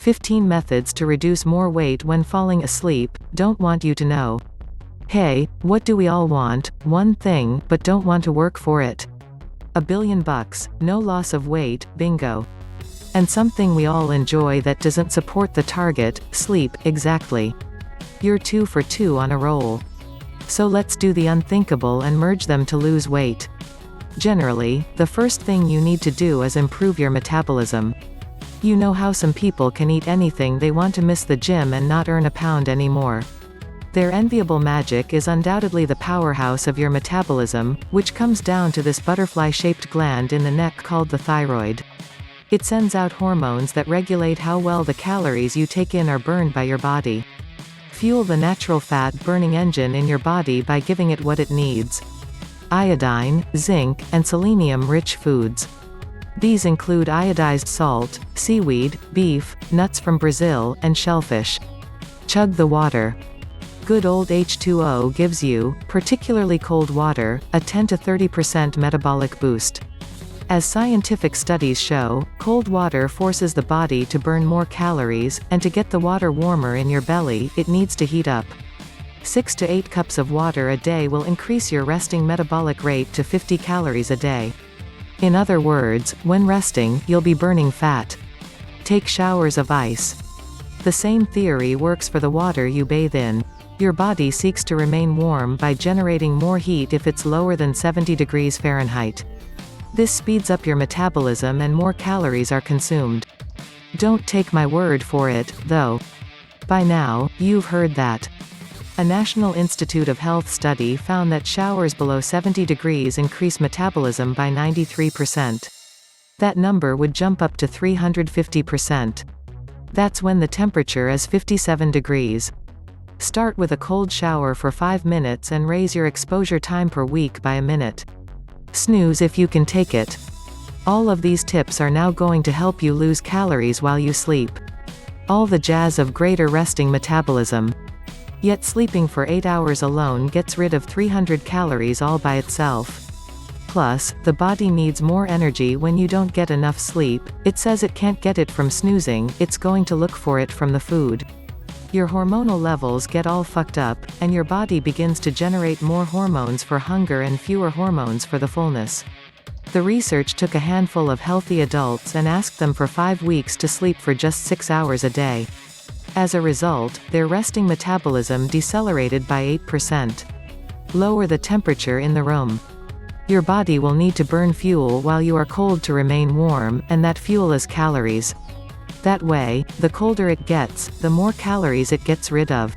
15 methods to reduce more weight when falling asleep. Don't want you to know. Hey, what do we all want? One thing, but don't want to work for it. $1 billion, no loss of weight, bingo. And something we all enjoy that doesn't support the target, sleep, exactly. You're 2 for 2 on a roll. So let's do the unthinkable and merge them to lose weight. Generally, the first thing you need to do is improve your metabolism. You know how some people can eat anything they want to miss the gym and not earn a pound anymore. Their enviable magic is undoubtedly the powerhouse of your metabolism, which comes down to this butterfly-shaped gland in the neck called the thyroid. It sends out hormones that regulate how well the calories you take in are burned by your body. Fuel the natural fat-burning engine in your body by giving it what it needs. Iodine, zinc, and selenium-rich foods. These include iodized salt, seaweed, beef, nuts from Brazil, and shellfish. Chug the water. Good old H2O gives you, particularly cold water, a 10 to 30% metabolic boost. As scientific studies show, cold water forces the body to burn more calories, and to get the water warmer in your belly, it needs to heat up. 6 to 8 cups of water a day will increase your resting metabolic rate to 50 calories a day. In other words, when resting, you'll be burning fat. Take showers of ice. The same theory works for the water you bathe in. Your body seeks to remain warm by generating more heat if it's lower than 70 degrees Fahrenheit. This speeds up your metabolism and more calories are consumed. Don't take my word for it, though. By now, you've heard that. A National Institute of Health study found that showers below 70 degrees increase metabolism by 93%. That number would jump up to 350%. That's when the temperature is 57 degrees. Start with a cold shower for 5 minutes and raise your exposure time per week by a minute. Snooze if you can take it. All of these tips are now going to help you lose calories while you sleep. All the jazz of greater resting metabolism. Yet sleeping for 8 hours alone gets rid of 300 calories all by itself. Plus, the body needs more energy when you don't get enough sleep. It says it can't get it from snoozing, it's going to look for it from the food. Your hormonal levels get all fucked up, and your body begins to generate more hormones for hunger and fewer hormones for the fullness. The research took a handful of healthy adults and asked them for 5 weeks to sleep for just 6 hours a day. As a result, their resting metabolism decelerated by 8%. Lower the temperature in the room. Your body will need to burn fuel while you are cold to remain warm, and that fuel is calories. That way, the colder it gets, the more calories it gets rid of.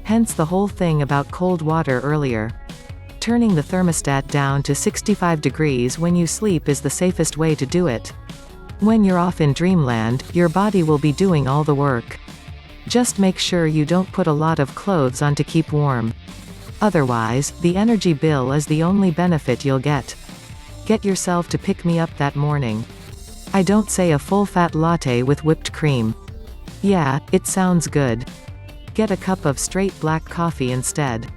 Hence the whole thing about cold water earlier. Turning the thermostat down to 65 degrees when you sleep is the safest way to do it. When you're off in dreamland, your body will be doing all the work. Just make sure you don't put a lot of clothes on to keep warm. Otherwise, the energy bill is the only benefit you'll get. Get yourself to pick me up that morning. I don't say a full-fat latte with whipped cream. Yeah, it sounds good. Get a cup of straight black coffee instead.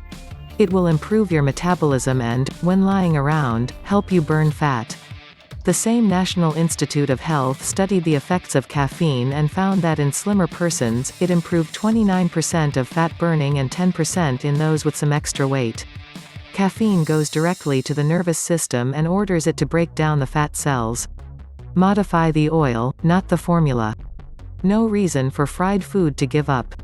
It will improve your metabolism and, when lying around, help you burn fat. The same National Institute of Health studied the effects of caffeine and found that in slimmer persons, it improved 29% of fat burning and 10% in those with some extra weight. Caffeine goes directly to the nervous system and orders it to break down the fat cells. Modify the oil, not the formula. No reason for fried food to give up.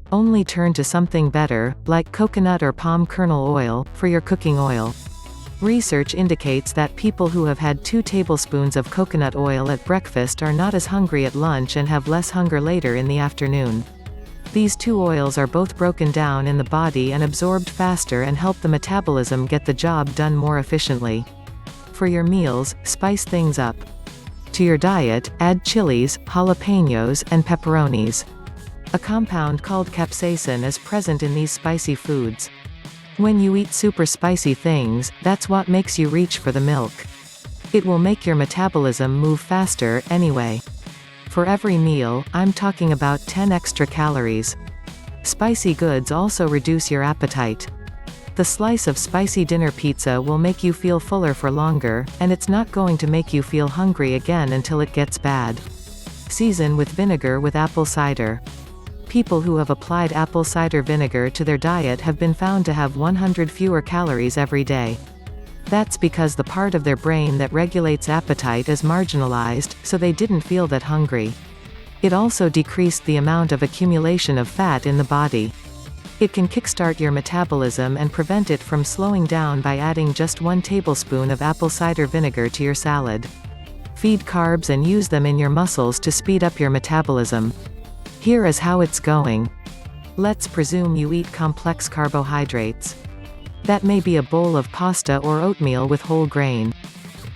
Only turn to something better, like coconut or palm kernel oil, for your cooking oil. Research indicates that people who have had 2 tablespoons of coconut oil at breakfast are not as hungry at lunch and have less hunger later in the afternoon. These 2 oils are both broken down in the body and absorbed faster and help the metabolism get the job done more efficiently. For your meals, spice things up. To your diet, add chilies, jalapenos, and pepperonis. A compound called capsaicin is present in these spicy foods. When you eat super spicy things, that's what makes you reach for the milk. It will make your metabolism move faster, anyway. For every meal, I'm talking about 10 extra calories. Spicy goods also reduce your appetite. The slice of spicy dinner pizza will make you feel fuller for longer, and it's not going to make you feel hungry again until it gets bad. Season with vinegar with apple cider. People who have applied apple cider vinegar to their diet have been found to have 100 fewer calories every day. That's because the part of their brain that regulates appetite is marginalized, so they didn't feel that hungry. It also decreased the amount of accumulation of fat in the body. It can kickstart your metabolism and prevent it from slowing down by adding just 1 tablespoon of apple cider vinegar to your salad. Feed carbs and use them in your muscles to speed up your metabolism. Here is how it's going. Let's presume you eat complex carbohydrates. That may be a bowl of pasta or oatmeal with whole grain.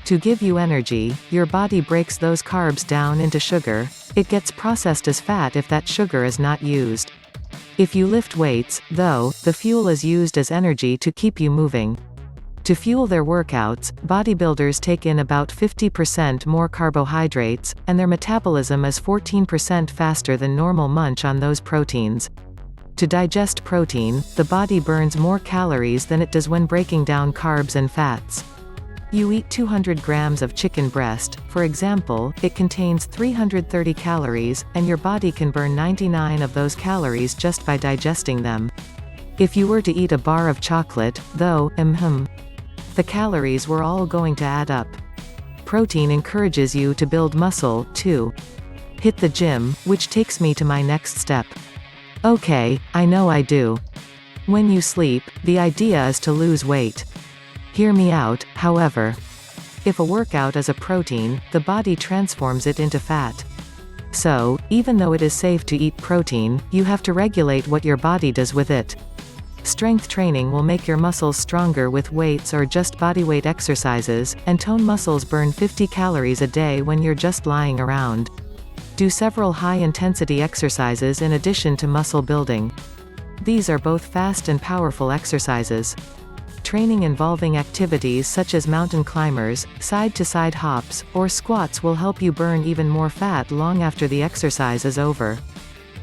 To give you energy, your body breaks those carbs down into sugar. It gets processed as fat if that sugar is not used. If you lift weights, though, the fuel is used as energy to keep you moving. To fuel their workouts, bodybuilders take in about 50% more carbohydrates, and their metabolism is 14% faster than normal munch on those proteins. To digest protein, the body burns more calories than it does when breaking down carbs and fats. You eat 200 grams of chicken breast, for example, it contains 330 calories, and your body can burn 99 of those calories just by digesting them. If you were to eat a bar of chocolate, though, the calories were all going to add up. Protein encourages you to build muscle, too. Hit the gym, which takes me to my next step. Okay, I know I do. When you sleep, the idea is to lose weight. Hear me out, however. If a workout is a protein, the body transforms it into fat. So, even though it is safe to eat protein, you have to regulate what your body does with it. Strength training will make your muscles stronger with weights or just bodyweight exercises, and tone muscles burn 50 calories a day when you're just lying around. Do several high-intensity exercises in addition to muscle building. These are both fast and powerful exercises. Training involving activities such as mountain climbers, side-to-side hops, or squats will help you burn even more fat long after the exercise is over.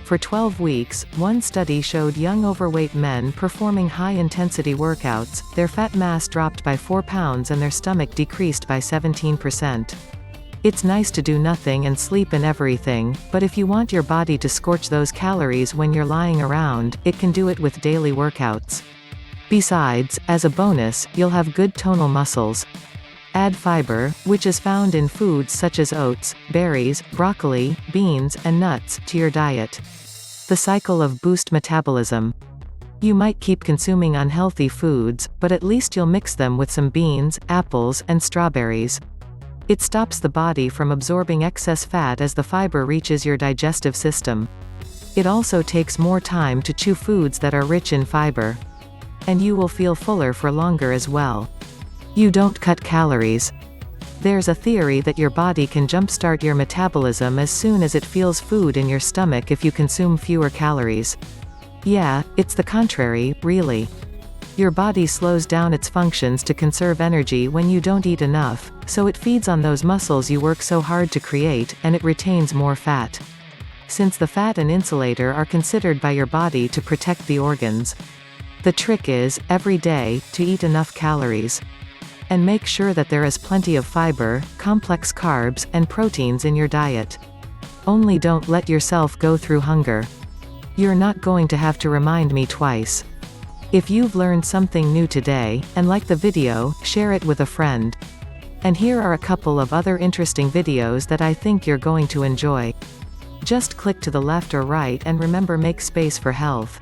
For 12 weeks, one study showed young overweight men performing high-intensity workouts, their fat mass dropped by 4 pounds and their stomach decreased by 17%. It's nice to do nothing and sleep and everything, but if you want your body to scorch those calories when you're lying around, it can do it with daily workouts. Besides, as a bonus, you'll have good tonal muscles. Add fiber, which is found in foods such as oats, berries, broccoli, beans, and nuts, to your diet. The cycle of boost metabolism. You might keep consuming unhealthy foods, but at least you'll mix them with some beans, apples, and strawberries. It stops the body from absorbing excess fat as the fiber reaches your digestive system. It also takes more time to chew foods that are rich in fiber. And you will feel fuller for longer as well. You don't cut calories. There's a theory that your body can jumpstart your metabolism as soon as it feels food in your stomach if you consume fewer calories. Yeah, it's the contrary, really. Your body slows down its functions to conserve energy when you don't eat enough, so it feeds on those muscles you work so hard to create, and it retains more fat. Since the fat and insulator are considered by your body to protect the organs. The trick is, every day, to eat enough calories. And make sure that there is plenty of fiber, complex carbs, and proteins in your diet. Only don't let yourself go through hunger. You're not going to have to remind me twice. If you've learned something new today, and like the video, share it with a friend. And here are a couple of other interesting videos that I think you're going to enjoy. Just click to the left or right and remember, make space for health.